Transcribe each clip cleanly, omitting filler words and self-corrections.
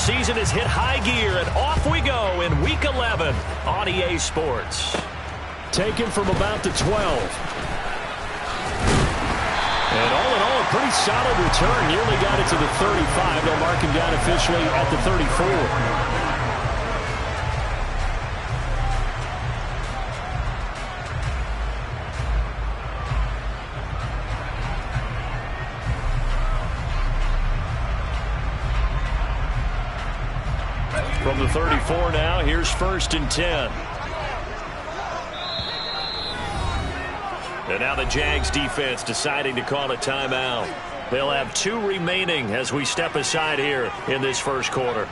season has hit high gear, and off we go in Week 11 on EA Sports. Taken from about the 12. And all in all, a pretty solid return. Nearly got it to the 35. They'll mark him down officially at the 34. From the 34 now, here's 1st and 10. And now the Jags defense deciding to call a timeout. They'll have 2 remaining as we step aside here in this first quarter.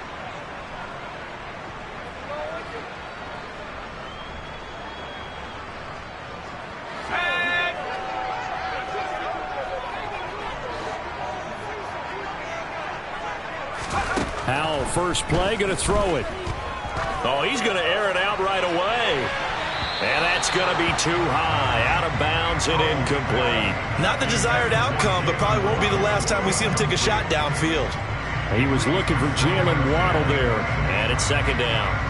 Howell, first play, going to throw it. Oh, he's going to air it out right away. And that's going to be too high, out of bounds and incomplete. Not the desired outcome, but probably won't be the last time we see him take a shot downfield. He was looking for Jalen Waddle there. And it's 2nd down.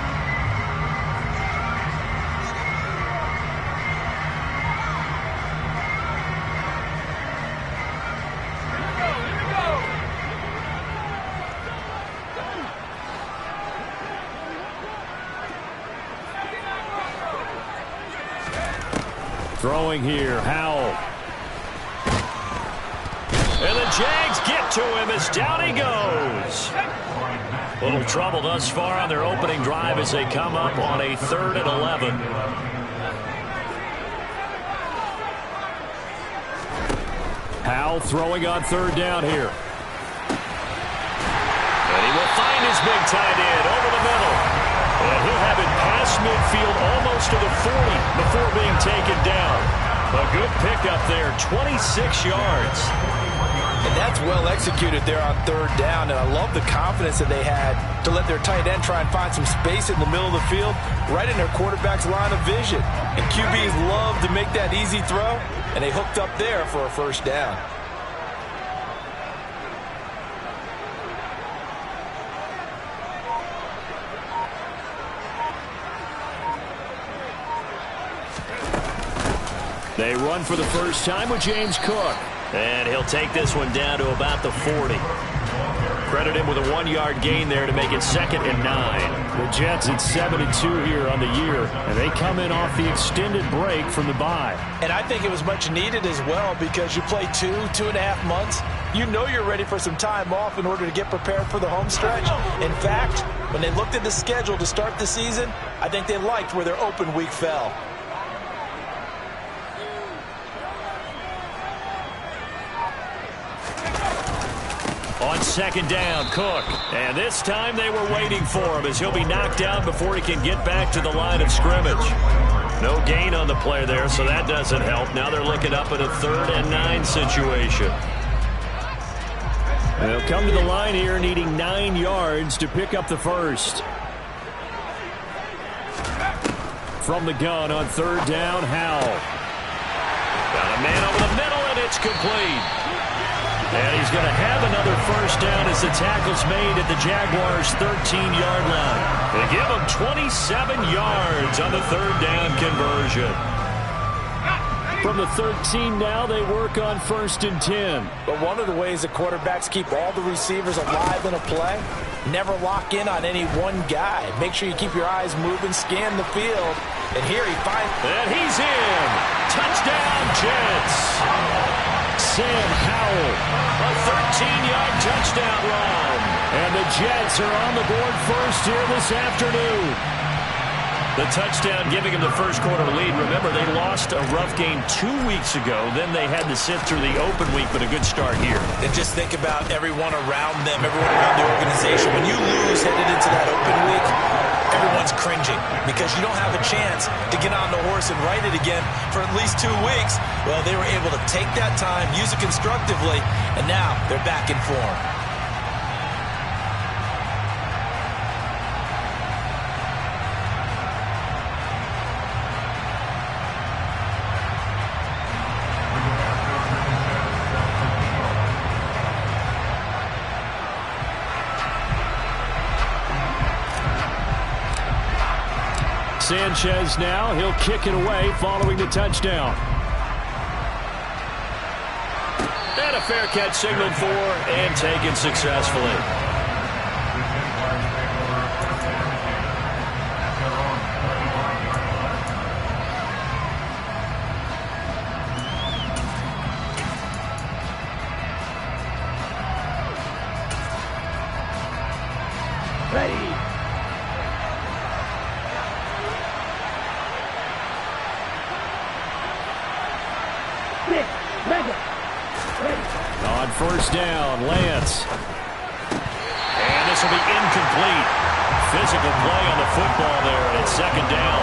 Throwing here, Howell. And the Jags get to him as down he goes. Little trouble thus far on their opening drive as they come up on a 3rd and 11. Howell throwing on 3rd down here. And he will find his big tight end over the middle. And he'll have it past midfield almost to the 40 before being taken down. A good pickup there, 26 yards. And that's well executed there on 3rd down. And I love the confidence that they had to let their tight end try and find some space in the middle of the field, right in their quarterback's line of vision. And QBs love to make that easy throw, and they hooked up there for a 1st down. They run for the first time with James Cook. And he'll take this one down to about the 40. Credit him with a 1-yard gain there to make it 2nd and 9. The Jets at 7-2 here on the year, and they come in off the extended break from the bye. And I think it was much needed as well, because you play 2.5 months. You know you're ready for some time off in order to get prepared for the home stretch. In fact, when they looked at the schedule to start the season, I think they liked where their open week fell. On 2nd down, Cook. And this time they were waiting for him as he'll be knocked down before he can get back to the line of scrimmage. No gain on the play there, so that doesn't help. Now they're looking up at a 3rd and 9 situation. They'll come to the line here needing 9 yards to pick up the first. From the gun on 3rd down, Howell. Got a man over the middle, and it's complete. And he's going to have another 1st down as the tackle's made at the Jaguars' 13-yard line. They give him 27 yards on the 3rd down conversion. From the 13 now, they work on 1st and 10. But one of the ways the quarterbacks keep all the receivers alive in a play, never lock in on any one guy. Make sure you keep your eyes moving, scan the field. And here he finds... And he's in. Touchdown, Jets. Sam Howell. A 13-yard touchdown run. And the Jets are on the board first here this afternoon. The touchdown giving him the first quarter lead. Remember, they lost a rough game 2 weeks ago. Then they had to sit through the open week, but a good start here. And just think about everyone around them, everyone around the organization. When you lose headed into that open week, everyone's cringing because you don't have a chance to get on the horse and ride it again for at least 2 weeks. Well, they were able to take that time, use it constructively, and now they're back in form. Sanchez now. He'll kick it away following the touchdown. And a fair catch signaled for and taken successfully. Ready. On first down, Lance. And this will be incomplete. Physical play on the football there, and it's second down.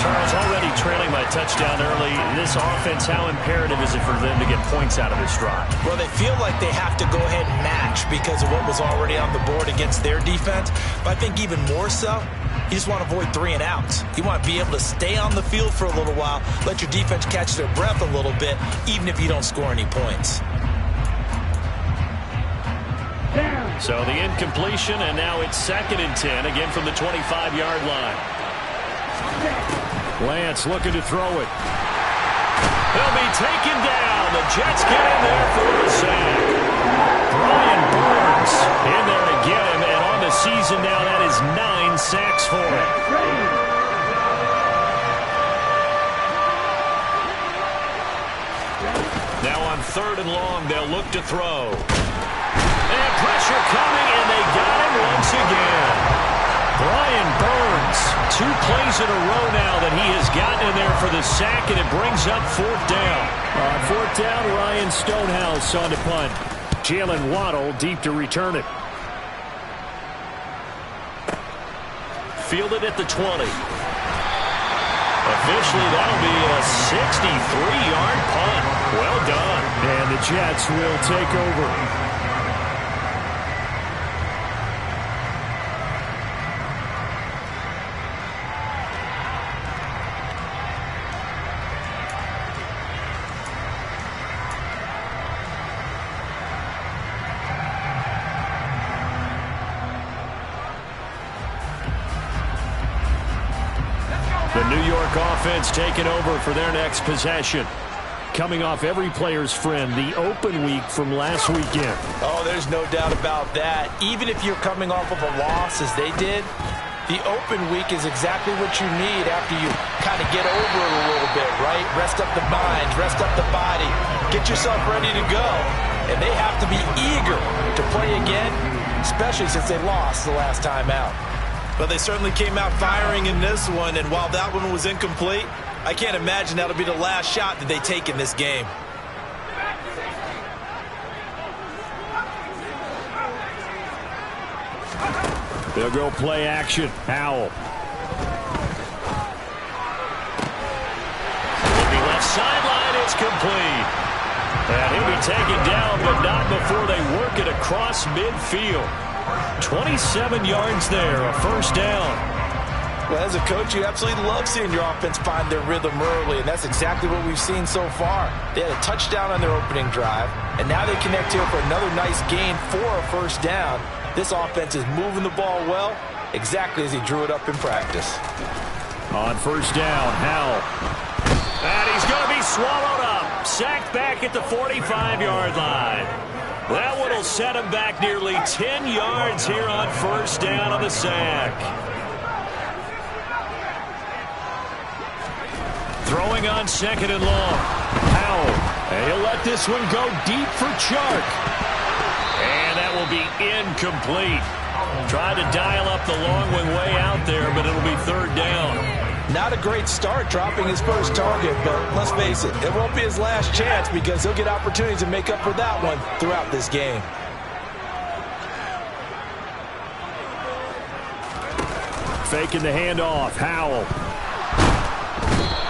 Charles, already trailing by touchdown early. This offense, how imperative is it for them to get points out of this drive? Well, they feel like they have to go ahead and match because of what was already on the board against their defense. But I think even more so, you just want to avoid 3 and outs. You want to be able to stay on the field for a little while, let your defense catch their breath a little bit, even if you don't score any points. So the incompletion, and now it's 2nd and 10, again from the 25-yard line. Lance looking to throw it. He'll be taken down. The Jets get in there for the sack. Brian Burns in there to get him, and on the season now, that is 9 sacks for him. Now on 3rd and long, they'll look to throw. And pressure coming, and they got him once again. Brian Burns, 2 plays in a row now that he has gotten in there for the sack, and it brings up 4th down. On 4th down, Ryan Stonehouse on the punt. Jalen Waddle deep to return it. Fielded at the 20. Officially, that'll be a 63-yard punt. Well done. And the Jets will take over. The New York offense taking over for their next possession. Coming off every player's friend, the open week from last weekend. Oh, there's no doubt about that. Even if you're coming off of a loss as they did, the open week is exactly what you need after you kind of get over it a little bit, right? Rest up the mind, rest up the body, get yourself ready to go. And they have to be eager to play again, especially since they lost the last time out. But they certainly came out firing in this one, and while that one was incomplete, I can't imagine that'll be the last shot that they take in this game. They'll go play action. Howell. The left sideline is complete. And he'll be taken down, but not before they work it across midfield. 27 yards there, a 1st down. Well, as a coach, you absolutely love seeing your offense find their rhythm early, and that's exactly what we've seen so far. They had a touchdown on their opening drive, and now they connect here for another nice gain for a 1st down. This offense is moving the ball well, exactly as he drew it up in practice. On 1st down, Howell. And he's going to be swallowed up. Sacked back at the 45-yard line. That one will set him back nearly 10 yards here on 1st down on the sack. Throwing on 2nd and long. Howell. And he'll let this one go deep for Chark. And that will be incomplete. Tried to dial up the long one way out there, but it'll be 3rd down. Not a great start dropping his first target, but let's face it, it won't be his last chance because he'll get opportunities to make up for that one throughout this game. Faking the handoff. Howell.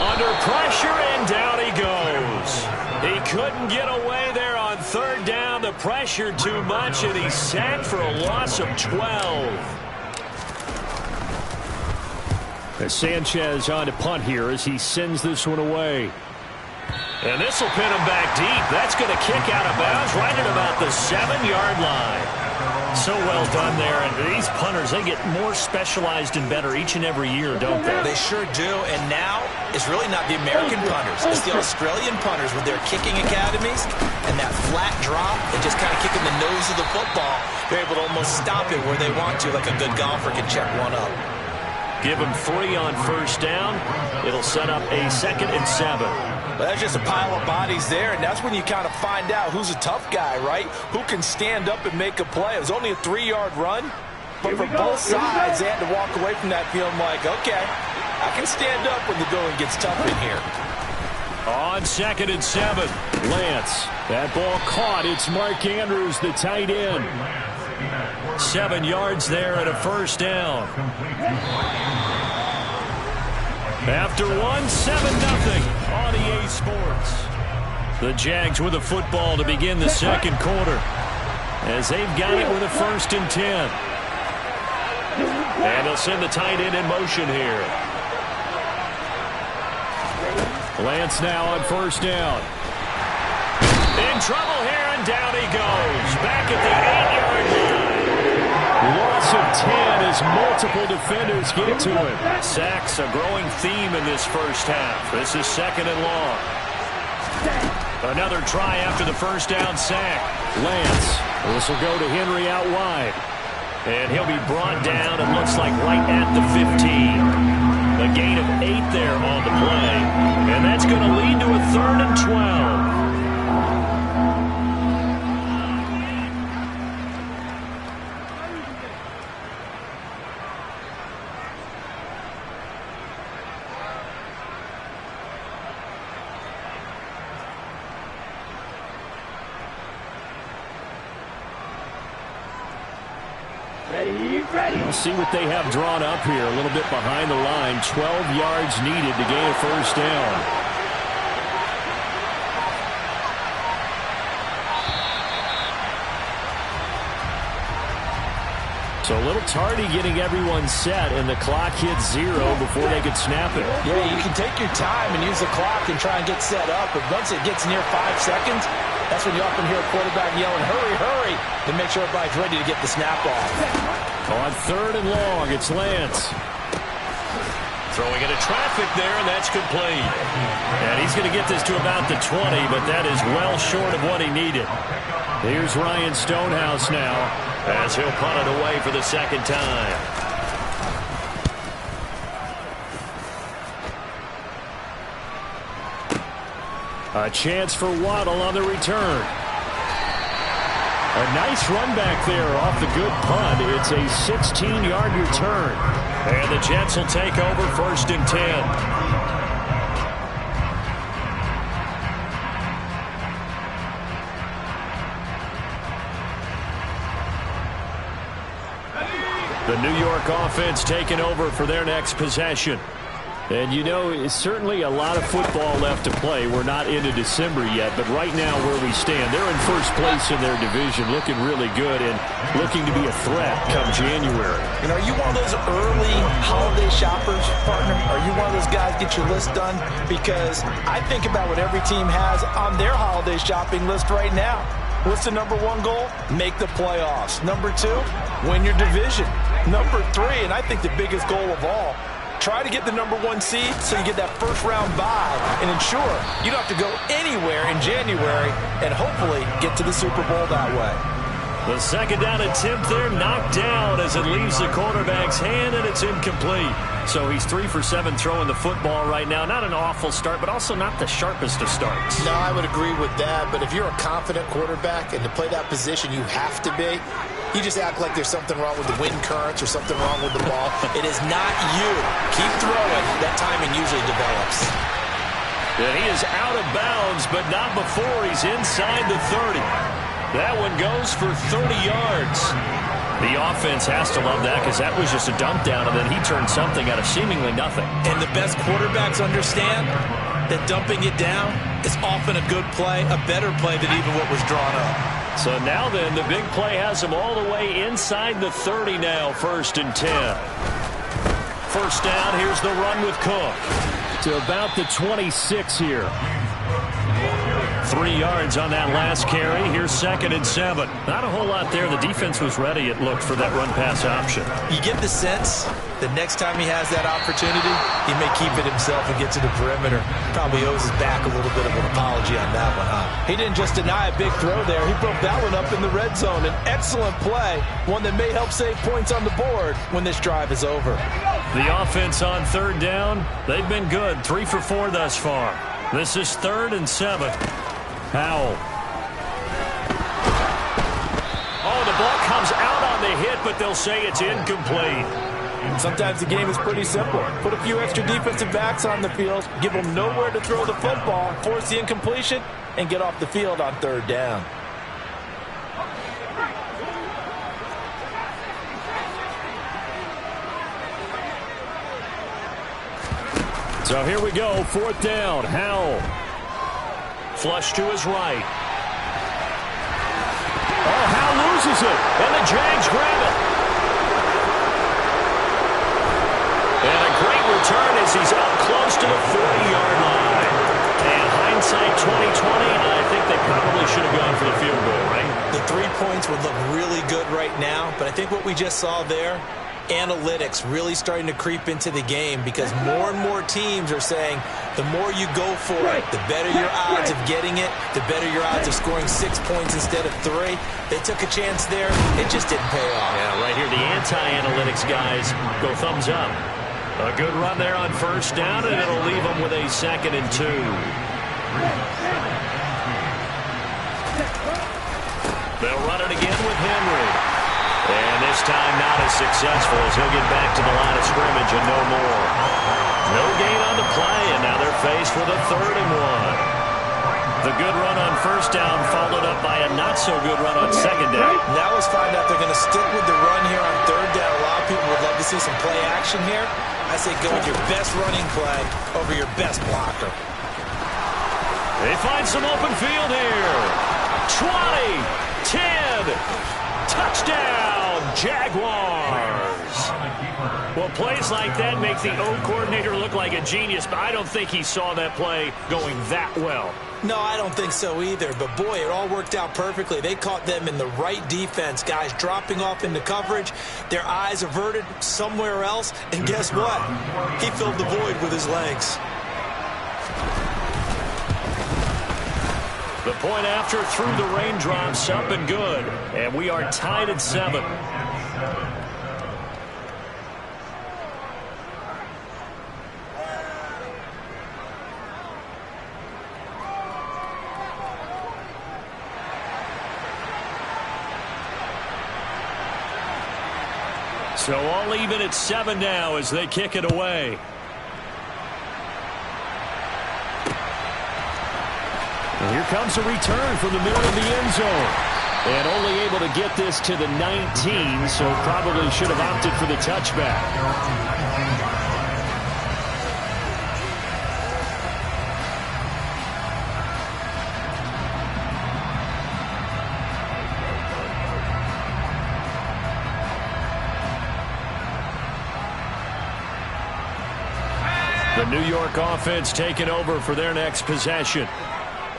Under pressure, and down he goes. He couldn't get away there on 3rd down. The pressure too much, and he's sacked for a loss of 12. As Sanchez on to punt here as he sends this one away. And this will pin him back deep. That's going to kick out of bounds right at about the 7-yard line. So well done there. And these punters, they get more specialized and better each and every year, don't they? They sure do. And now it's really not the American punters. It's the Australian punters with their kicking academies and that flat drop and just kind of kicking the nose of the football. They're able to almost stop it where they want to, like a good golfer can check one up. Give them 3 on first down. It'll set up a 2nd and 7. But that's just a pile of bodies there, and that's when you kind of find out who's a tough guy, right? Who can stand up and make a play. It was only a 3-yard run, but for both sides, they had to walk away from that feeling like, okay, I can stand up when the going gets tough in here. On 2nd and 7, Lance. That ball caught. It's Mark Andrews, the tight end. 7 yards there and a first down. After 1, 7-0 on EA Sports. The Jags with a football to begin the second quarter as they've got it with a 1st and 10. And they'll send the tight end in motion here. Lance now on first down. In trouble here, and down he goes. Back at the 8-yard line. Loss of 10 as multiple defenders get to him. Sacks a growing theme in this first half. This is 2nd and long. Another try after the first down sack. Lance. This will go to Henry out wide. And he'll be brought down, it looks like right at the 15. A gain of 8 there on the play. And that's going to lead to a 3rd and 12. We'll see what they have drawn up here. A little bit behind the line. 12 yards needed to gain a first down. So a little tardy getting everyone set, and the clock hits 0 before they could snap it. Yeah, you can take your time and use the clock and try and get set up, but once it gets near 5 seconds, that's when you often hear a quarterback yelling, hurry, hurry, to make sure everybody's ready to get the snap off. On 3rd and long, it's Lance. Throwing into traffic there, and that's complete. And he's going to get this to about the 20, but that is well short of what he needed. Here's Ryan Stonehouse now as he'll punt it away for the 2nd time. A chance for Waddle on the return. A nice run back there off the good punt. It's a 16-yard return. And the Jets will take over 1st and 10. The New York offense taking over for their next possession. And, you know, it's certainly a lot of football left to play. We're not into December yet, but right now where we stand, they're in first place in their division, looking really good and looking to be a threat come January. And are you one of those early holiday shoppers, partner? Are you one of those guys get your list done? Because I think about what every team has on their holiday shopping list right now. What's the number 1 goal? Make the playoffs. Number 2, win your division. Number 3, and I think the biggest goal of all, try to get the number 1 seed so you get that first-round bye and ensure you don't have to go anywhere in January and hopefully get to the Super Bowl that way. The 2nd down attempt there knocked down as it leaves the quarterback's hand, and it's incomplete. So he's 3 for 7 throwing the football right now. Not an awful start, but also not the sharpest of starts. No, I would agree with that. But if you're a confident quarterback and to play that position you have to be, you just act like there's something wrong with the wind currents or something wrong with the ball. It is not you. Keep throwing. That timing usually develops. And he is out of bounds, but not before he's inside the 30. That one goes for 30 yards. The offense has to love that because that was just a dump down, and then he turned something out of seemingly nothing. And the best quarterbacks understand that dumping it down is often a good play, a better play than even what was drawn up. So now then, the big play has him all the way inside the 30 now, 1st and 10. First down, here's the run with Cook to about the 26 here. 3 yards on that last carry. Here's 2nd and 7. Not a whole lot there. The defense was ready, it looked, for that run-pass option. You get the sense the next time he has that opportunity, he may keep it himself and get to the perimeter. Probably owes his back a little bit of an apology on that one, huh? He didn't just deny a big throw there. He broke that one up in the red zone. An excellent play, one that may help save points on the board when this drive is over. The offense on 3rd down, they've been good. 3 for 4 thus far. This is 3rd and 7. Howell. Oh, the ball comes out on the hit, but they'll say it's incomplete. Sometimes the game is pretty simple. Put a few extra defensive backs on the field, give them nowhere to throw the football, force the incompletion, and get off the field on 3rd down. So here we go, 4th down. Howell. Flush to his right. Oh, Howell loses it. And the Jags grab it. And a great return as he's up close to the 40-yard line. And hindsight 2020, I think they probably should have gone for the field goal, right? The 3 points would look really good right now, but I think what we just saw there, analytics really starting to creep into the game, because more and more teams are saying the more you go for it, the better your odds of getting it, the better your odds of scoring 6 points instead of 3. They took a chance there. It just didn't pay off. Yeah, right here, the anti-analytics guys go thumbs up. A good run there on 1st down, and it'll leave them with a 2nd and 2. They'll run it again with Henry. And this time not as successful, as he'll get back to the line of scrimmage and no more. No gain on the play, and now they're faced with a 3rd and 1. The good run on 1st down followed up by a not-so-good run on 2nd down. Now let's find out they're going to stick with the run here on 3rd down. A lot of people would love to see some play action here. I say go with your best running play over your best blocker. They find some open field here. 20, 10, touchdown, Jaguars. Well, plays like that make the O coordinator look like a genius, but I don't think he saw that play going that well. No, I don't think so either, but boy, it all worked out perfectly. They caught them in the right defense, guys dropping off into coverage, their eyes averted somewhere else, and guess what? He filled the void with his legs. The point after through the raindrops, up and good, and we are tied at 7. So all even at 7 now as they kick it away. And here comes a return from the middle of the end zone. And only able to get this to the 19, so probably should have opted for the touchback. The New York offense taking over for their next possession.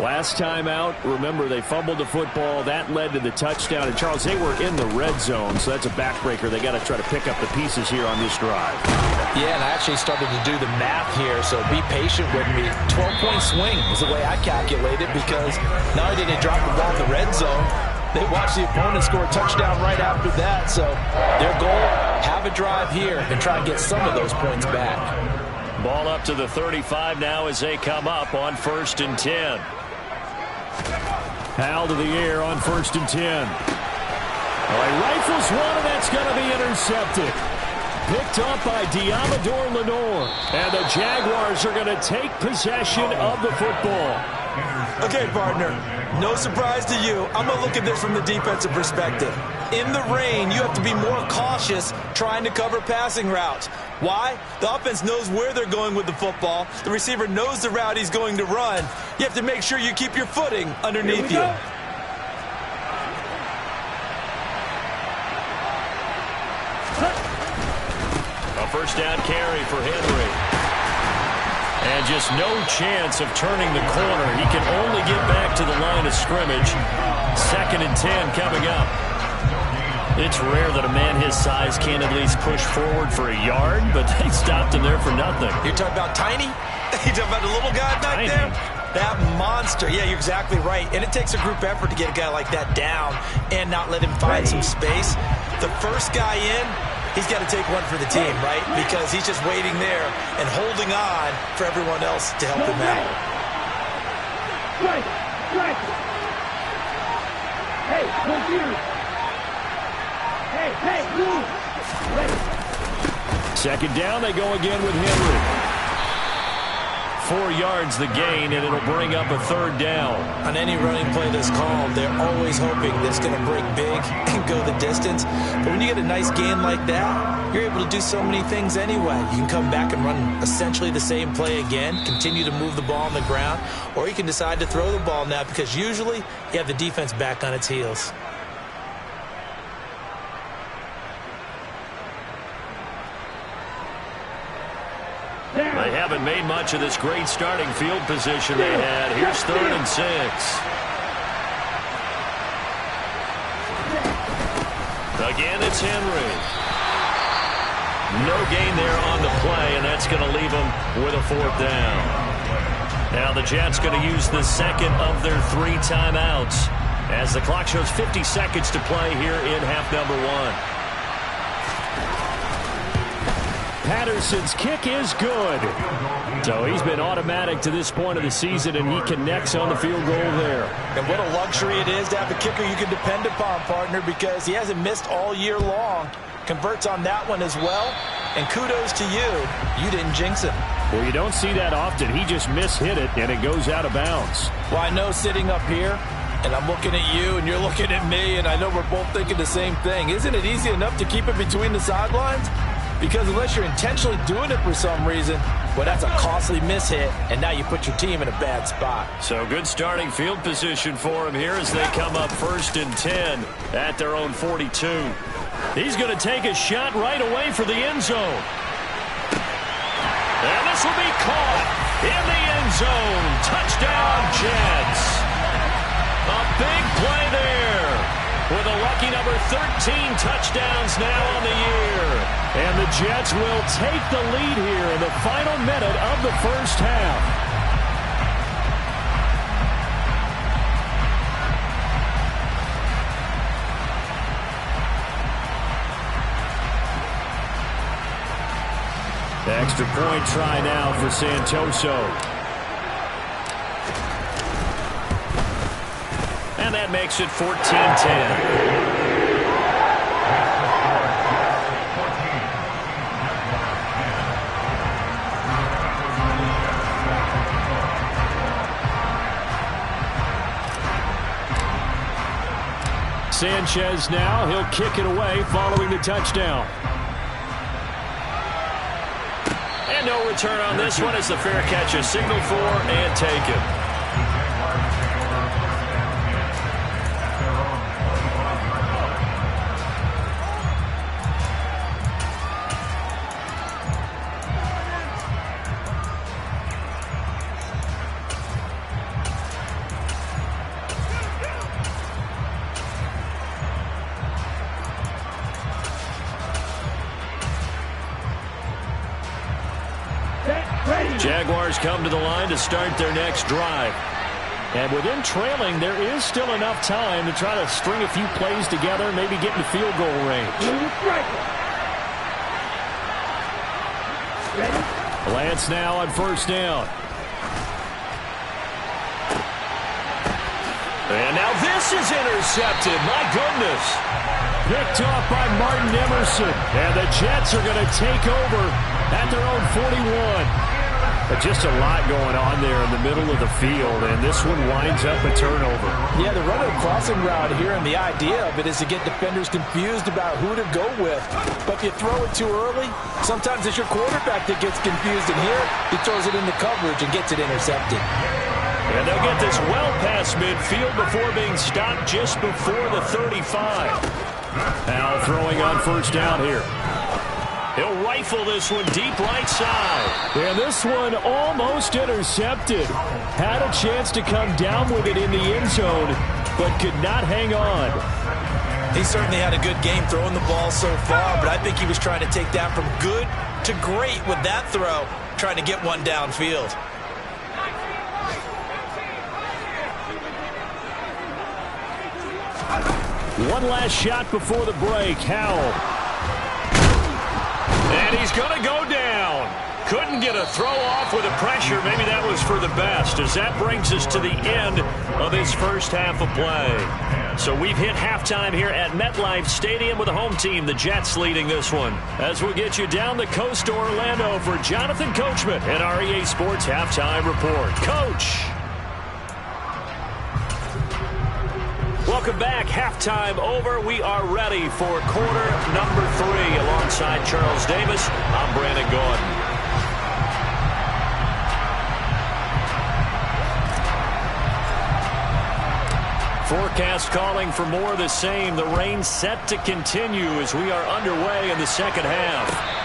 Last time out, remember, they fumbled the football. That led to the touchdown. And, Charles, they were in the red zone, so that's a backbreaker. They got to try to pick up the pieces here on this drive. Yeah, and I actually started to do the math here, so be patient with me. 12-point swing is the way I calculate it, because not only did they drop the ball in the red zone, they watched the opponent score a touchdown right after that. So their goal, have a drive here and try and get some of those points back. Ball up to the 35 now as they come up on 1st and 10. Howell to the air on 1st and 10. Well, he rifles one, and that's going to be intercepted. Picked up by Diamador Lenore. And the Jaguars are going to take possession of the football. Okay, partner, no surprise to you. I'm going to look at this from the defensive perspective. In the rain, you have to be more cautious trying to cover passing routes. Why? The offense knows where they're going with the football. The receiver knows the route he's going to run. You have to make sure you keep your footing underneath you. A first down carry for Henry. And just no chance of turning the corner. He can only get back to the line of scrimmage. 2nd and 10 coming up. It's rare that a man his size can't at least push forward for a yard, but they stopped him there for nothing. You're talking about tiny? You're talking about the little guy back there? That monster. Yeah, you're exactly right. And it takes a group effort to get a guy like that down and not let him find some space. The first guy in, he's got to take one for the team, right? Because he's just waiting there and holding on for everyone else to help him out. Hey, move. 2nd down, they go again with Henry. 4 yards the gain, and it'll bring up a 3rd down. On any running play that's called, they're always hoping that it's going to break big and go the distance. But when you get a nice gain like that, you're able to do so many things anyway. You can come back and run essentially the same play again, continue to move the ball on the ground, or you can decide to throw the ball now because usually you have the defense back on its heels. They haven't made much of this great starting field position they had. Here's 3rd and 6. Again, it's Henry. No gain there on the play, and that's going to leave them with a 4th down. Now the Jets going to use the 2nd of their 3 timeouts as the clock shows 50 seconds to play here in half number 1. Patterson's kick is good. So he's been automatic to this point of the season, and he connects on the field goal there. And what a luxury it is to have a kicker you can depend upon, partner, because he hasn't missed all year long. Converts on that one as well. And kudos to you. You didn't jinx him. Well, you don't see that often. He just mishit it, and it goes out of bounds. Well, I know sitting up here, and I'm looking at you, and you're looking at me, and I know we're both thinking the same thing. Isn't it easy enough to keep it between the sidelines? Because unless you're intentionally doing it for some reason, well, that's a costly mishit, and now you put your team in a bad spot. So good starting field position for him here as they come up 1st and 10 at their own 42. He's going to take a shot right away for the end zone. And this will be caught in the end zone. Touchdown, Jets. A big play there with a lucky number 13 touchdowns now on the year. And the Jets will take the lead here in the final minute of the 1st half. Extra point try now for Santoso. And that makes it 14-10. Sanchez now, he'll kick it away following the touchdown. And no return on this one as the fair catch is signaled for and taken. Jaguars come to the line to start their next drive. And with them trailing, there is still enough time to try to string a few plays together, maybe get in field goal range. Lance now on 1st down. And now this is intercepted. My goodness. Picked off by Martin Emerson. And the Jets are going to take over at their own 41. But just a lot going on there in the middle of the field, and this one winds up a turnover. Yeah, they're running a crossing route here, and the idea of it is to get defenders confused about who to go with. But if you throw it too early, sometimes it's your quarterback that gets confused, and here he throws it into coverage and gets it intercepted. And they'll get this well past midfield before being stopped just before the 35. Now throwing on 1st down here. He'll rifle this one deep right side. And this one almost intercepted. Had a chance to come down with it in the end zone, but could not hang on. He certainly had a good game throwing the ball so far, but I think he was trying to take that from good to great with that throw, trying to get one downfield. One last shot before the break. Howell. And he's going to go down. Couldn't get a throw off with the pressure. Maybe that was for the best, as that brings us to the end of his first half of play. So we've hit halftime here at MetLife Stadium with the home team, the Jets, leading this one. As we get you down the coast to Orlando for Jonathan Coachman and our EA Sports Halftime Report. Coach. Welcome back. Halftime over. We are ready for quarter number 3. Alongside Charles Davis, I'm Brandon Gordon. Forecast calling for more of the same. The rain set to continue as we are underway in the second half.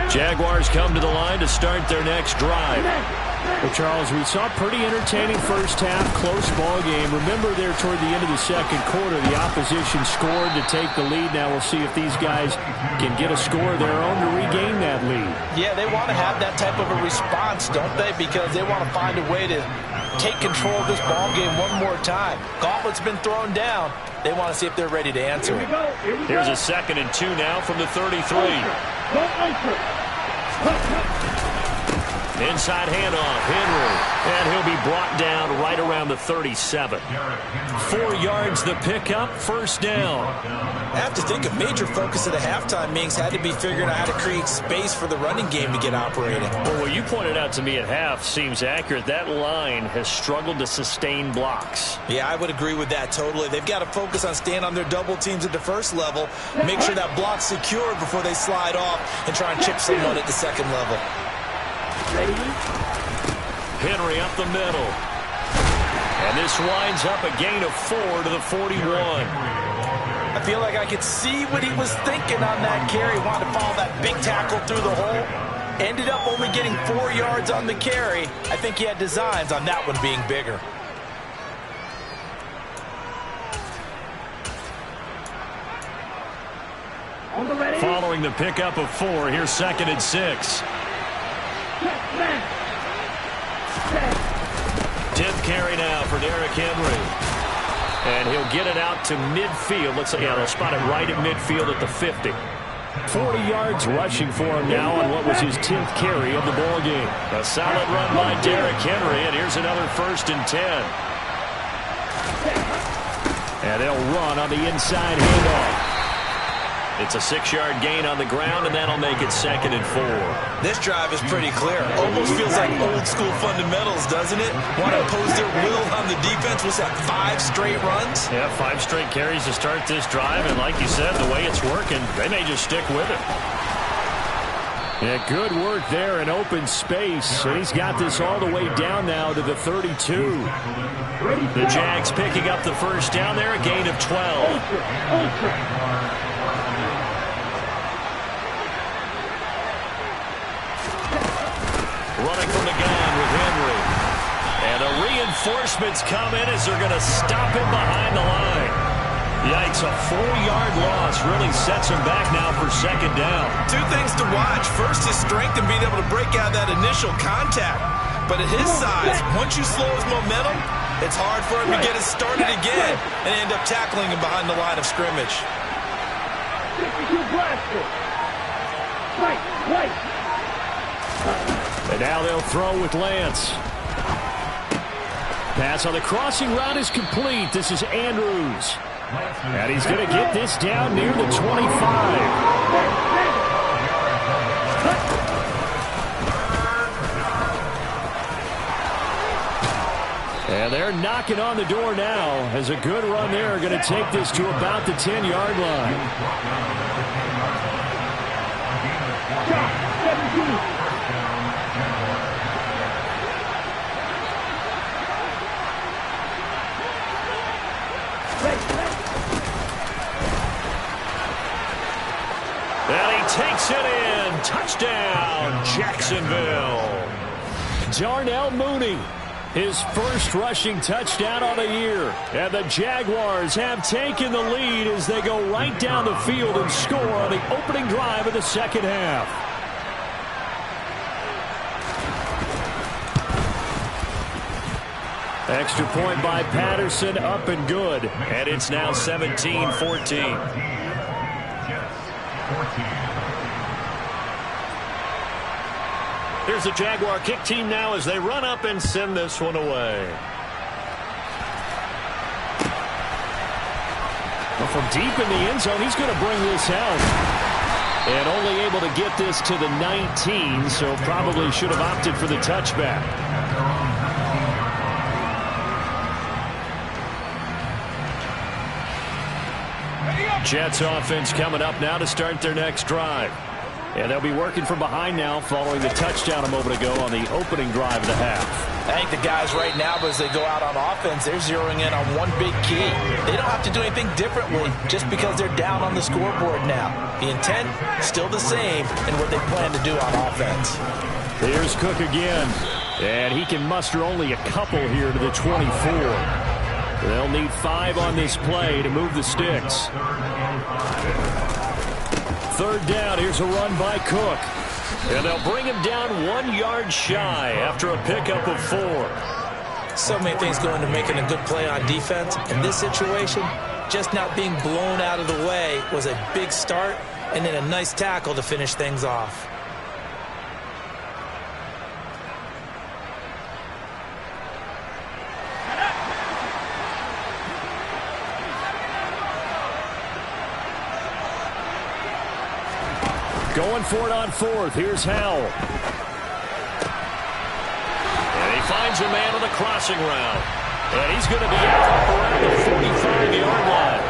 Jaguars come to the line to start their next drive. Well, Charles, we saw a pretty entertaining first half, close ball game. Remember there toward the end of the second quarter, the opposition scored to take the lead. Now we'll see if these guys can get a score of their own to regain that lead. Yeah, they want to have that type of a response, don't they? Because they want to find a way to take control of this ball game one more time. Gauntlet's been thrown down. They want to see if they're ready to answer it. Here's a 2nd and 2 now from the 33. Inside handoff, Henry, and he'll be brought down right around the 37. 4 yards the pickup, first down. I have to think a major focus of the halftime meetings had to be figuring out how to create space for the running game to get operating. Well, what you pointed out to me at half seems accurate. That line has struggled to sustain blocks. Yeah, I would agree with that totally. They've got to focus on staying on their double teams at the first level, make sure that block's secured before they slide off and try and chip someone at the second level. Henry up the middle. And this winds up a gain of 4 to the 41. I feel like I could see what he was thinking on that carry. Wanted to follow that big tackle through the hole. Ended up only getting 4 yards on the carry. I think he had designs on that one being bigger. Following the pickup of 4, here's 2nd and 6. 10th carry now for Derrick Henry. And he'll get it out to midfield. Looks like, yeah, they'll spot it right at midfield at the 50. 40 yards rushing for him now on what was his 10th carry of the ball game. A solid run by Derrick Henry, and here's another 1st and 10. And they'll run on the inside handoff. It's a 6-yard gain on the ground, and that'll make it 2nd and 4. This drive is pretty clear. Almost feels like old-school fundamentals, doesn't it? Want to impose their will on the defense. Was that 5 straight runs? Yeah, 5 straight carries to start this drive, and like you said, the way it's working, they may just stick with it. Yeah, good work there in open space, and he's got this all the way down now to the 32. The Jags picking up the first down there, a gain of 12. Running from the gun with Henry. And the reinforcements come in as they're going to stop him behind the line. Yikes, a 4-yard loss really sets him back now for 2nd down. 2 things to watch. First, his strength and being able to break out that initial contact. But at his size, once you slow his momentum, it's hard for him to get it started again and end up tackling him behind the line of scrimmage. And now they'll throw with Lance. Pass on the crossing route is complete. This is Andrews. And he's going to get this down near the 25. And there They're knocking on the door now as a good run there going to take this to about the 10-yard line. And he takes it in. Touchdown, Jacksonville. Darnell Mooney, his first rushing touchdown on the year. And the Jaguars have taken the lead as they go right down the field and score on the opening drive of the second half. Extra point by Patterson, up and good. And it's now 17-14. Here's the Jaguar kick team now as they run up and send this one away. Well, from deep in the end zone, he's going to bring this out. And only able to get this to the 19, so probably should have opted for the touchback. Jets offense coming up now to start their next drive. And they'll be working from behind now following the touchdown a moment ago on the opening drive of the half. I think the guys right now, as they go out on offense, they're zeroing in on one big key. They don't have to do anything differently just because they're down on the scoreboard now. The intent, still the same in what they plan to do on offense. Here's Cook again. And he can muster only a couple here to the 24. They'll need 5 on this play to move the sticks. Third down, here's a run by Cook. And they'll bring him down 1 yard shy after a pickup of 4. So many things go into making a good play on defense. In this situation, just not being blown out of the way was a big start, and then a nice tackle to finish things off. Going for it on 4th. Here's Howell. And he finds a man on the crossing route. And he's going to be out up around the 45-yard line.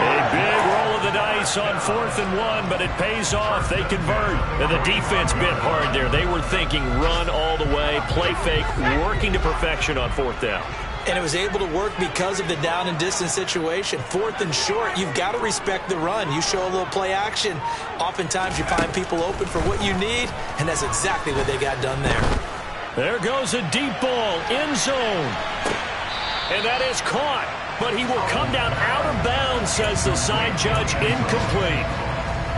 A big roll of the dice on 4th and 1, but it pays off. They convert. And the defense bit hard there. They were thinking run all the way, play fake, working to perfection on 4th down. And it was able to work because of the down and distance situation. 4th and short, you've got to respect the run. You show a little play action. Oftentimes you find people open for what you need, and that's exactly what they got done there. There goes a deep ball, end zone. And that is caught, but he will come down out of bounds, says the side judge, incomplete.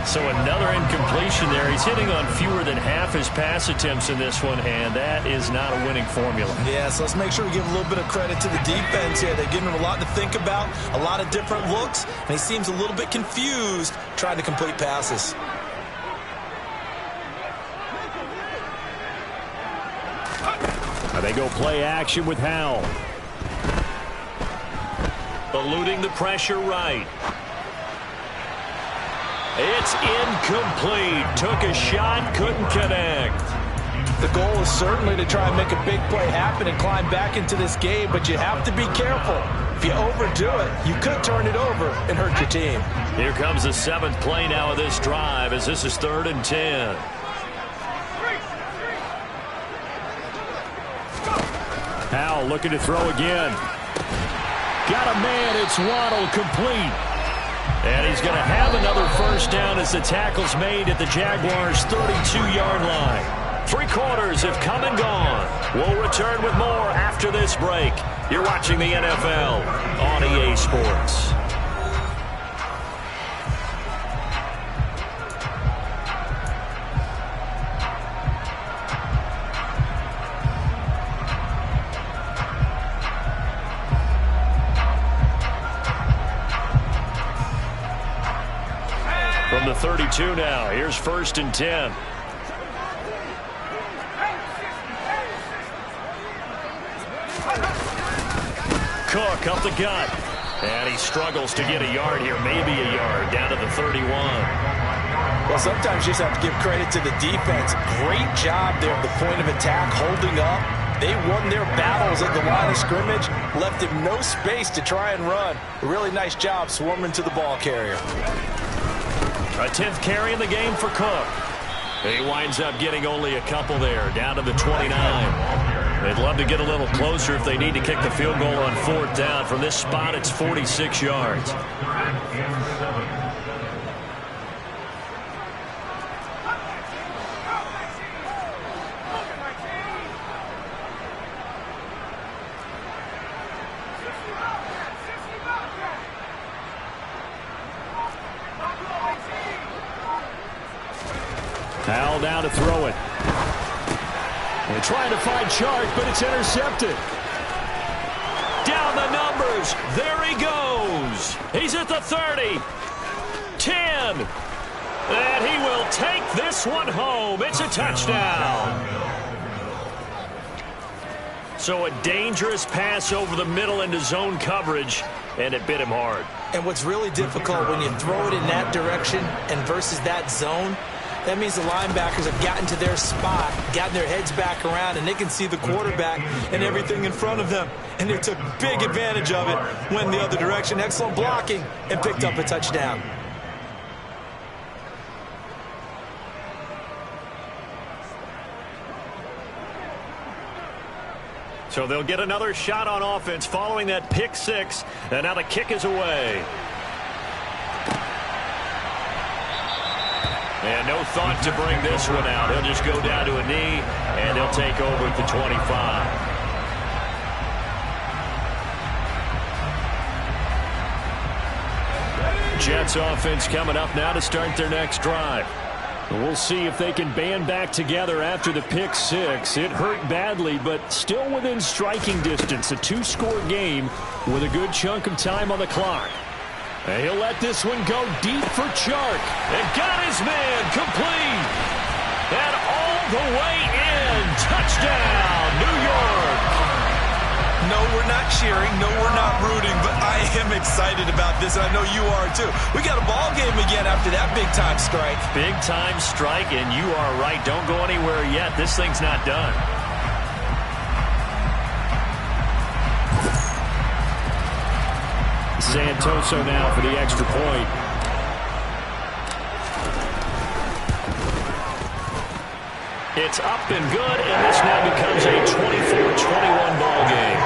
So another incompletion there. He's hitting on fewer than half his pass attempts in this one, and that is not a winning formula. Yeah, so let's make sure we give a little bit of credit to the defense here. They're giving him a lot to think about, a lot of different looks, and he seems a little bit confused trying to complete passes. They go play action with Howell. Eluding the pressure right. It's incomplete. Took a shot, couldn't connect. The goal is certainly to try and make a big play happen and climb back into this game, but you have to be careful. If you overdo it, you could turn it over and hurt your team. Here comes the 7th play now of this drive as this is 3rd and 10. Howell looking to throw again. Got a man, it's Waddle, complete. And he's going to have another first down as the tackle's made at the Jaguars' 32-yard line. 3 quarters have come and gone. We'll return with more after this break. You're watching the NFL on EA Sports. From the 32 now, here's 1st and 10. Cook up the gut. And he struggles to get a yard here, maybe a yard, down to the 31. Well, sometimes you just have to give credit to the defense. Great job there at the point of attack, holding up, They won their battles at the line of scrimmage, left him no space to try and run. A really nice job swarming to the ball carrier. A 10th carry in the game for Cook. He winds up getting only a couple there, down to the 29. They'd love to get a little closer if they need to kick the field goal on 4th down. From this spot, it's 46 yards. Hal now to throw it. They're trying to find Chark, but it's intercepted. Down the numbers. There he goes. He's at the 30. 10. And he will take this one home. It's a touchdown. So a dangerous pass over the middle into zone coverage, and it bit him hard. And what's really difficult when you throw it in that direction and versus that zone, that means the linebackers have gotten to their spot, gotten their heads back around, and they can see the quarterback and everything in front of them. And they took big advantage of it, went the other direction, excellent blocking, and picked up a touchdown. So they'll get another shot on offense following that pick six, and now the kick is away. And no thought to bring this one out. He'll just go down to a knee, and he'll take over at the 25. Jets offense coming up now to start their next drive. We'll see if they can band back together after the pick six. It hurt badly, but still within striking distance. A two-score game with a good chunk of time on the clock. And he'll let this one go deep for Chark. And got his man complete. And all the way in. Touchdown, New York. No, we're not cheering. No, we're not rooting. But I am excited about this, and I know you are too. We got a ball game again after that big-time strike. Big-time strike, and you are right. Don't go anywhere yet. This thing's not done. Santoso now for the extra point. It's up and good, and this now becomes a 24-21 ball game.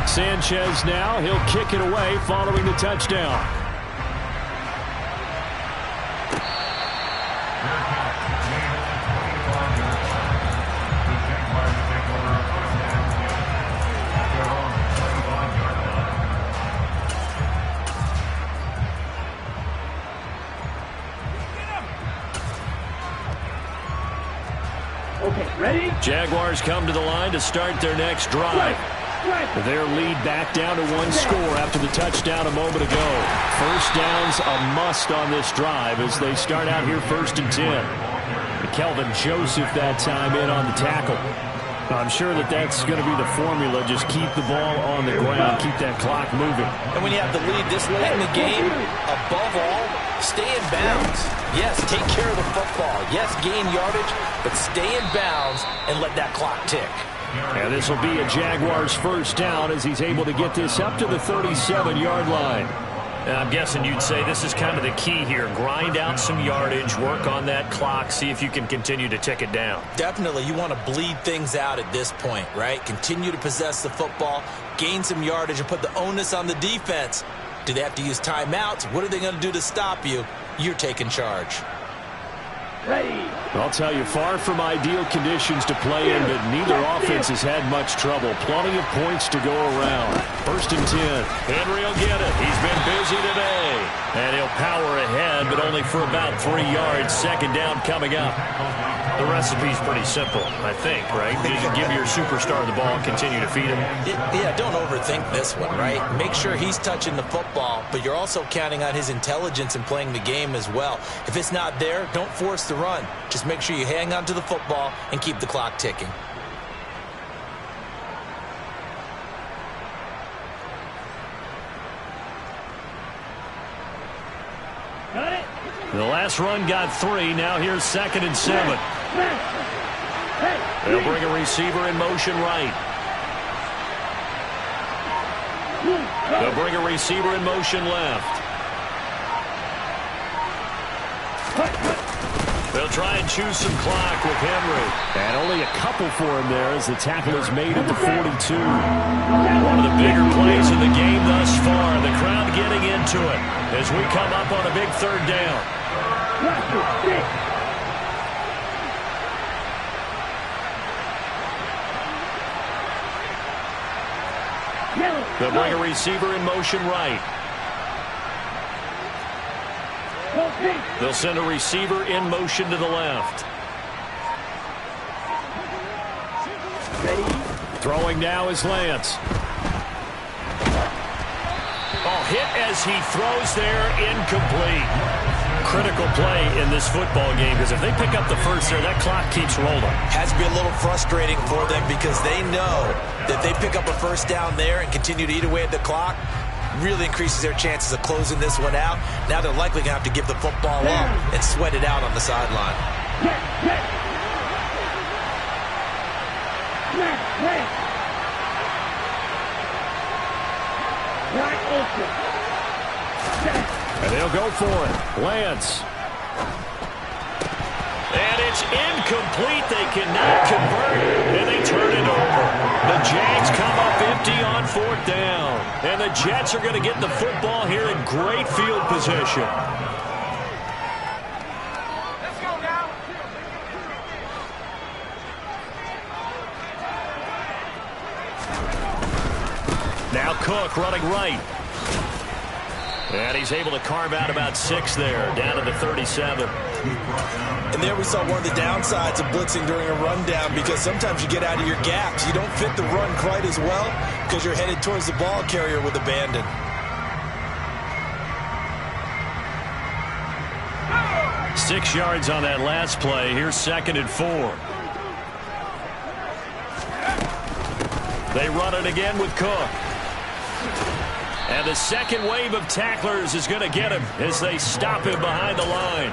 Sanchez now, he'll kick it away following the touchdown. Jaguars come to the line to start their next drive. Their lead back down to one score after the touchdown a moment ago. First down's a must on this drive as they start out here 1st and 10. Kelvin Joseph that time in on the tackle. I'm sure that's going to be the formula. Just keep the ball on the ground, keep that clock moving. And when you have the lead this late in the game, above all, stay in bounds. Yes, take care of the football. Yes, gain yardage, but stay in bounds and let that clock tick. And this will be a Jaguars first down as he's able to get this up to the 37-yard line. And I'm guessing you'd say this is kind of the key here. Grind out some yardage, work on that clock, see if you can continue to tick it down. Definitely, you want to bleed things out at this point, right? Continue to possess the football, gain some yardage, and put the onus on the defense. Do they have to use timeouts? What are they going to do to stop you? You're taking charge. I'll tell you, far from ideal conditions to play in, but neither offense has had much trouble. Plenty of points to go around. 1st and 10. Henry will get it. He's been busy today. And he'll power ahead, but only for about 3 yards. 2nd down coming up. The recipe's pretty simple, I think, right? You give your superstar the ball and continue to feed him. Yeah, don't overthink this one, right? Make sure he's touching the football, but you're also counting on his intelligence in playing the game as well. If it's not there, don't force the run. Just make sure you hang on to the football and keep the clock ticking. The last run got 3. Now here's 2nd and 7. They'll bring a receiver in motion right. They'll bring a receiver in motion left. They'll try and choose some clock with Henry. And only a couple for him there as the tackle is made at the 42. One of the bigger plays in the game thus far. The crowd getting into it as we come up on a big 3rd down. They'll bring a receiver in motion right. They'll send a receiver in motion to the left. Throwing now is Lance. Oh, hit as he throws there, incomplete. Critical play in this football game because if they pick up the first there, that clock keeps rolling. Has to be a little frustrating for them because they know that they pick up a first down there and continue to eat away at the clock, really increases their chances of closing this one out. Now they're likely going to have to give the football up and sweat it out on the sideline. And they'll go for it. Lance. And it's incomplete. They cannot convert, and they turn it over. The Jags come up empty on 4th down. And the Jets are going to get the football here in great field position. Let's go now. Now Cook running right. And he's able to carve out about 6 there, down to the 37. And there we saw one of the downsides of blitzing during a rundown because sometimes you get out of your gaps. You don't fit the run quite as well because you're headed towards the ball carrier with abandon. Six yards on that last play. Here's 2nd and 4. They run it again with Cook. And the second wave of tacklers is going to get him as they stop him behind the line.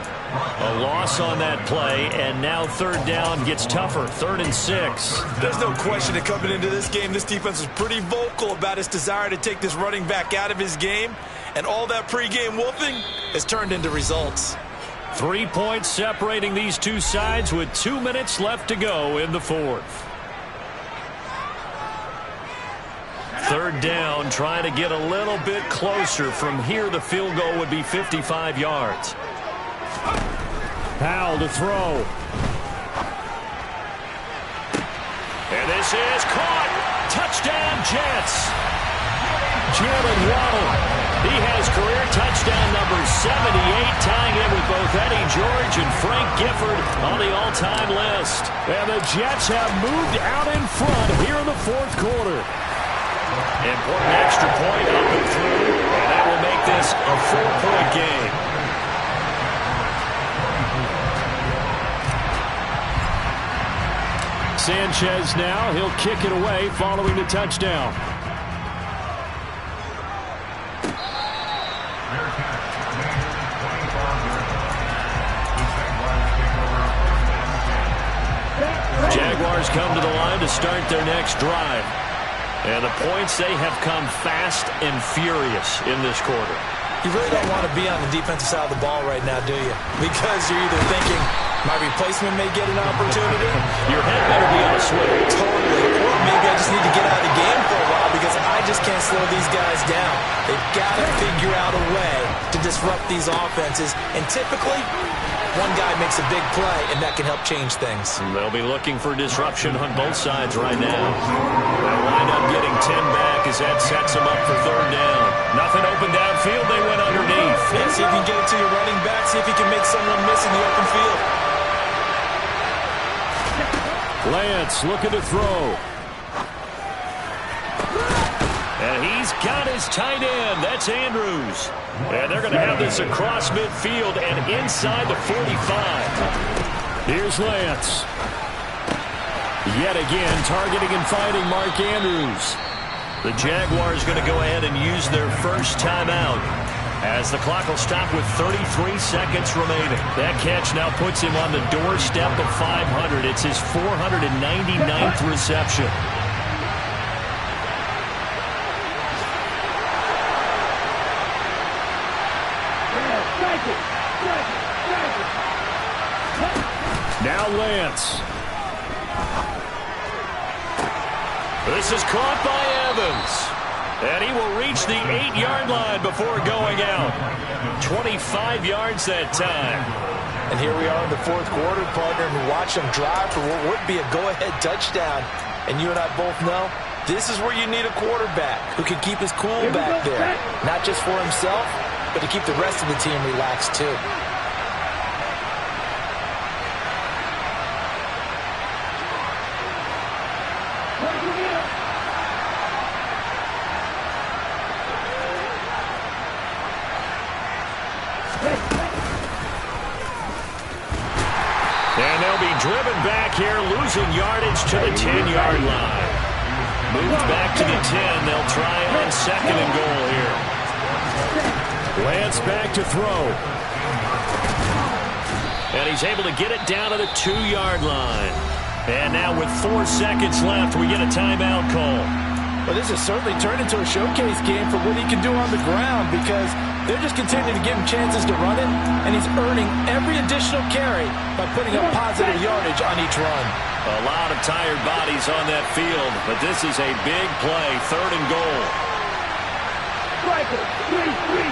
A loss on that play, and now 3rd down gets tougher. 3rd and 6. There's no question that coming into this game, this defense was pretty vocal about its desire to take this running back out of his game, and all that pregame wolfing has turned into results. 3 points separating these two sides with 2 minutes left to go in the 4th. 3rd down, trying to get a little bit closer. From here, the field goal would be 55 yards. Powell to throw. And this is caught. Touchdown, Jets. Jalen Waddle. He has career touchdown number 78, tying in with both Eddie George and Frank Gifford on the all-time list. And the Jets have moved out in front here in the 4th quarter. Important extra point up and through, and that will make this a 4-point game. Sanchez now, he'll kick it away following the touchdown. Jaguars come to the line to start their next drive. And the points, they have come fast and furious in this quarter. You really don't want to be on the defensive side of the ball right now, do you? Because you're either thinking, my replacement may get an opportunity. Your head better be on a swivel. Totally. Or maybe I just need to get out of the game for a while because I just can't slow these guys down. They've got to figure out a way to disrupt these offenses. And typically, one guy makes a big play, and that can help change things. They'll be looking for disruption on both sides right now. They'll wind up getting 10 back as that sets them up for 3rd down. Nothing open downfield. They went underneath. Yeah, see if you can get it to your running back. See if you can make someone miss in the open field. Lance looking to throw. And he's got his tight end. That's Andrews. And they're going to have this across midfield and inside the 45. Here's Lance. Yet again, targeting and finding Mark Andrews. The Jaguars going to go ahead and use their first timeout as the clock will stop with 33 seconds remaining. That catch now puts him on the doorstep of 500. It's his 499th reception. Now Lance. This is caught by Evans. And he will reach the 8-yard line before going out. 25 yards that time. And here we are in the fourth quarter, partner, and watch him drive for what would be a go-ahead touchdown. And you and I both know this is where you need a quarterback who can keep his cool back there. Not just for himself, but to keep the rest of the team relaxed too. And they'll be driven back here, losing yardage to the 10-yard line. Moved back to the 10. They'll try on second and goal here. Lance back to throw. And he's able to get it down to the 2-yard line. And now with 4 seconds left, we get a timeout call. Well, this has certainly turned into a showcase game for what he can do on the ground because they're just continuing to give him chances to run it, and he's earning every additional carry by putting up positive yardage on each run. A lot of tired bodies on that field, but this is a big play, 3rd and goal. Striker, 3-3.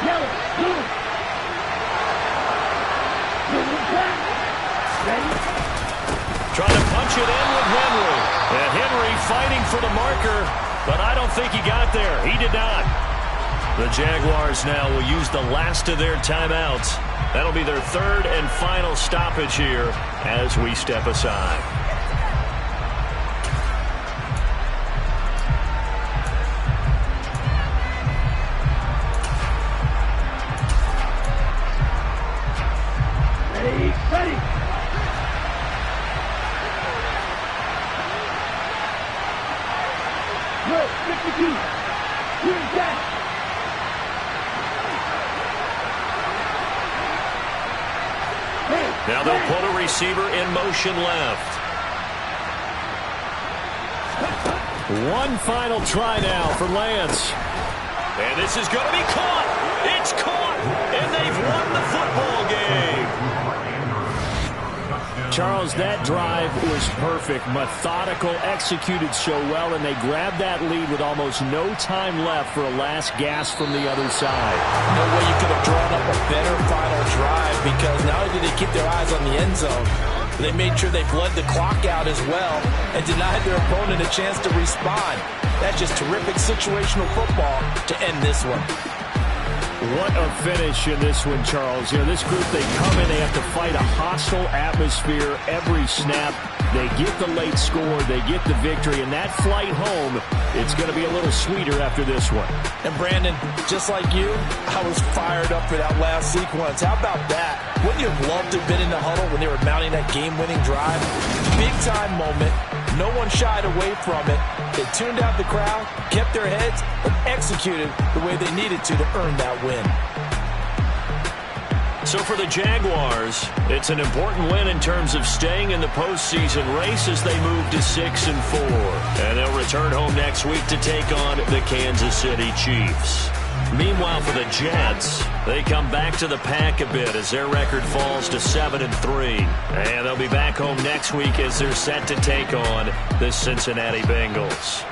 Yellow, blue. Trying to punch it in with Henry. And Henry fighting for the marker, but I don't think he got there. He did not. The Jaguars now will use the last of their timeouts. That'll be their 3rd and final stoppage here as we step aside. Ready. Good, 52. Here's that. Now they'll put a receiver in motion left. One final try now for Lance. And this is going to be caught. It's caught. And they've won the football game. Charles, that drive was perfect. Methodical, executed so well, and they grabbed that lead with almost no time left for a last gasp from the other side. No way you could have drawn up a better final drive because not only did they keep their eyes on the end zone, they made sure they bled the clock out as well and denied their opponent a chance to respond. That's just terrific situational football to end this one. What a finish in this one, Charles. You know, this group, they come in, they have to fight a hostile atmosphere every snap. They get the late score, they get the victory, and that flight home, it's going to be a little sweeter after this one. And Brandon, just like you, I was fired up for that last sequence. How about that? Wouldn't you have loved to have been in the huddle when they were mounting that game-winning drive? Big-time moment. No one shied away from it. They tuned out the crowd, kept their heads, and executed the way they needed to earn that win. So for the Jaguars, it's an important win in terms of staying in the postseason race as they move to 6-4. And they'll return home next week to take on the Kansas City Chiefs. Meanwhile, for the Jets, they come back to the pack a bit as their record falls to 7-3. And they'll be back home next week as they're set to take on the Cincinnati Bengals.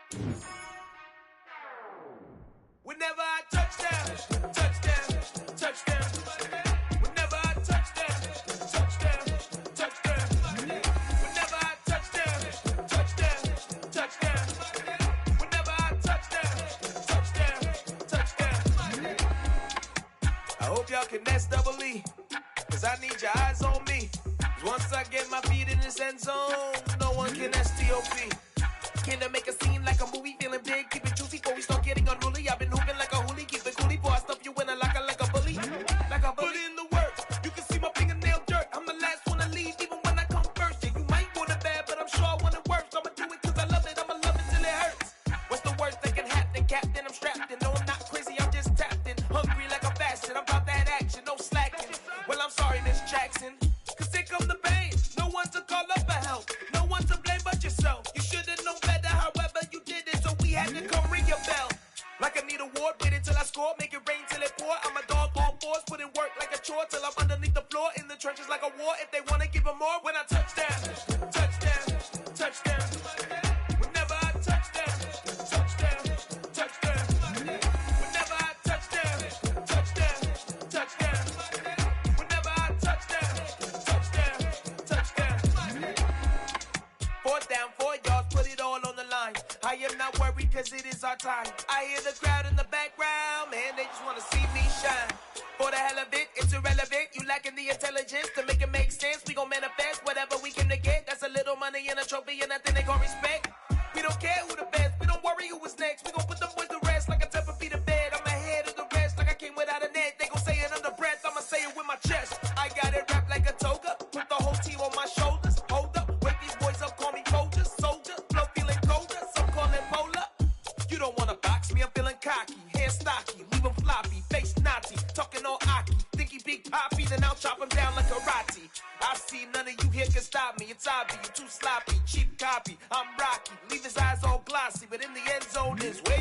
Whenever I touchdown, touchdown, touchdown. Whenever I touchdown, touchdown, touchdown. Whenever I touchdown, touchdown, touchdown. Whenever I touchdown, touchdown, touchdown. I hope y'all can nest double E, cause I need your eyes on me. Cause once I get my feet in this end zone, no one can STOP. Can to make a scene like a movie, feeling big, keep it juicy before we start getting unruly. I've been hooping like a hoolie, keep it coolie, boy. I stuff you in a locker like a bully. Like a bully. Put in the work, you can see my fingernail dirt. I'm the last one to leave, even when I come first. Yeah, you might want it bad, but I'm sure I want it worse. I'ma do it cause I love it, I'ma love it till it hurts. What's the worst that can happen, Captain? I'm strapped in, no I'm not crazy, I'm just tapped in. Hungry like a fashion, I'm about that action, no slacking. Well, I'm sorry, Miss Jackson, cause here come the pain. No one to call up for help, no one to blame but yourself. You should've known better, however you did it, so we had to come ring your bell. Like I need a award, wait until I score, make it rain till it pour. I'm a dog on fours, put in work like a chore till I'm underneath the floor, in the trenches like a war. If they wanna give them more, when I touchdown, touchdown, touchdown. Whenever I touchdown, touchdown, touchdown. Whenever I touchdown, touchdown, touchdown. Whenever I touchdown, touchdown, touchdown. 4th down, 4 yards, put it all on the line. I am not worried cause it is our time. I hear the crowd in the background, man, they just wanna see me shine. For the hell of it, it's irrelevant. You lacking the intelligence to make it make sense. We gon' manifest whatever we came to get. That's a little money and a trophy and nothing they gon' respect. We don't care who the best, we don't worry who was next. We gon' put them boys to rest like a Tempur-Pedic to bed. I'm ahead of the rest like I came without a net. They gon' say it under breath, I'ma say it with my chest. I got it wrapped like a toga, put the whole team on my shoulders. Hold up, wake these boys up, call me Folger, soldier. Flow feeling colder, some call it polar. You don't wanna box me, I'm feeling cocky. Hair stocky, leave him floppy, face naughty. Talking all aki, think he big poppy, then I'll chop him down like karate. I see none of you here can stop me. It's obvious, you too sloppy, cheap copy. I'm Rocky, leave his eyes all glossy, but in the end zone is way